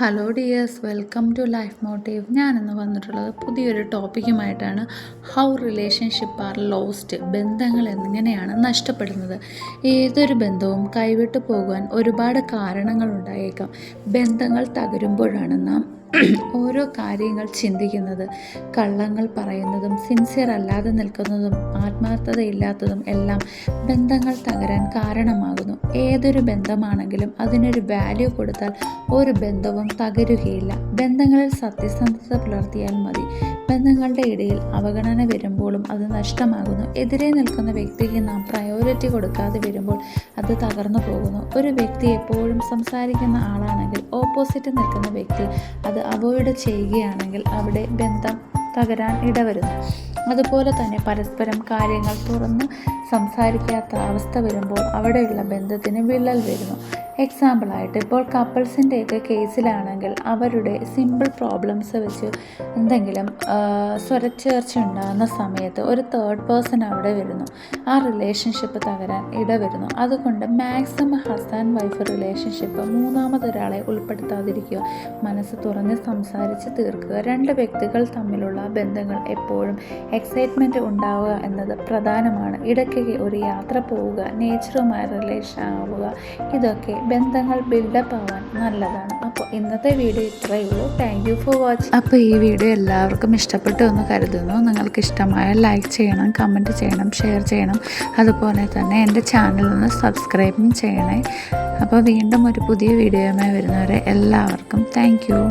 Hello dears, welcome to life motive. ഞാനിന്ന് വന്നിട്ടുള്ളത് പുതിയൊരു ടോപ്പിക്കുമായിട്ടാണ്. How relationship are lost. ബന്ധങ്ങൾ എങ്ങനെയാണ് നഷ്ടപ്പെടുന്നത്. ഏതൊരു ബന്ധവും കൈവിട്ടു പോകുവാൻ ഒരുപാട് കാരണങ്ങളുണ്ടായേക്കാം. ബന്ധങ്ങൾ തകരുമ്പോഴാണ് നാം ഓരോ കാര്യങ്ങൾ ചിന്തിക്കുന്നത്. കള്ളങ്ങൾ പറയുന്നതും സിൻസിയർ അല്ലാതെ നിൽക്കുന്നതും ആത്മാർത്ഥതയില്ലാത്തതും എല്ലാം ബന്ധങ്ങൾ തകരാൻ കാരണമാകുന്നു. ഏതൊരു ബന്ധമാണെങ്കിലും അതിനൊരു വാല്യൂ കൊടുത്താൽ ഒരു ബന്ധവും തകരുകയില്ല. ബന്ധങ്ങളിൽ സത്യസന്ധത പുലർത്തിയാൽ മതി. ബന്ധങ്ങളുടെ ഇടയിൽ അവഗണന വരുമ്പോഴും അത് നഷ്ടമാകുന്നു. എതിരെ നിൽക്കുന്ന വ്യക്തിക്ക് നാം പ്രയോറിറ്റി കൊടുക്കാതെ വരുമ്പോൾ അത് തകർന്നു പോകുന്നു. ഒരു വ്യക്തി എപ്പോഴും സംസാരിക്കുന്ന ആളാണെങ്കിൽ ഓപ്പോസിറ്റ് നിൽക്കുന്ന വ്യക്തി അത് അവോയ്ഡ് ചെയ്യുകയാണെങ്കിൽ അവിടെ ബന്ധം തകരാൻ ഇടവരുന്നു. അതുപോലെ തന്നെ പരസ്പരം കാര്യങ്ങൾ തുറന്ന് സംസാരിക്കാത്ത അവസ്ഥ വരുമ്പോൾ അവിടെയുള്ള ബന്ധത്തിന് വിള്ളൽ വരുന്നു. എക്സാമ്പിളായിട്ട് ഇപ്പോൾ കപ്പിൾസിൻ്റെയൊക്കെ കേസിലാണെങ്കിൽ അവരുടെ സിമ്പിൾ പ്രോബ്ലംസ് വെച്ച് എന്തെങ്കിലും സ്വരച്ചേർച്ച ഉണ്ടാകുന്ന സമയത്ത് ഒരു തേർഡ് പേഴ്സൺ അവിടെ വരുന്നു. ആ റിലേഷൻഷിപ്പ് തകരാൻ ഇടവരുന്നു. അതുകൊണ്ട് മാക്സിമം ഹസ്ബൻഡ് വൈഫ് റിലേഷൻഷിപ്പ് മൂന്നാമതൊരാളെ ഉൾപ്പെടുത്താതിരിക്കുക. മനസ്സ് തുറന്ന് സംസാരിച്ച് തീർക്കുക. രണ്ട് വ്യക്തികൾ തമ്മിലുള്ള ബന്ധങ്ങൾ എപ്പോഴും എക്സൈറ്റ്മെൻറ്റ് ഉണ്ടാവുക എന്നത് പ്രധാനമാണ്. ഇടയ്ക്ക് ഒരു യാത്ര പോവുക, നേച്ചറുമായി റിലേഷൻ ആവുക, ഇതൊക്കെ ബന്ധങ്ങൾ ബിൽഡപ്പ് ആവാൻ നല്ലതാണ്. അപ്പോൾ ഇന്നത്തെ വീഡിയോ ഇത്രയേ ഉള്ളൂ. Thank you for watching. അപ്പോൾ ഈ വീഡിയോ എല്ലാവർക്കും ഇഷ്ടപ്പെട്ടു എന്ന് കരുതുന്നു. നിങ്ങൾക്ക് ഇഷ്ടമായ ലൈക്ക് ചെയ്യണം, കമൻറ്റ് ചെയ്യണം, ഷെയർ ചെയ്യണം. അതുപോലെ തന്നെ എൻ്റെ ചാനലൊന്ന് സബ്സ്ക്രൈബും ചെയ്യണേ. അപ്പോൾ വീണ്ടും ഒരു പുതിയ വീഡിയോയുമായി വരുന്നവരെ എല്ലാവർക്കും താങ്ക് യു.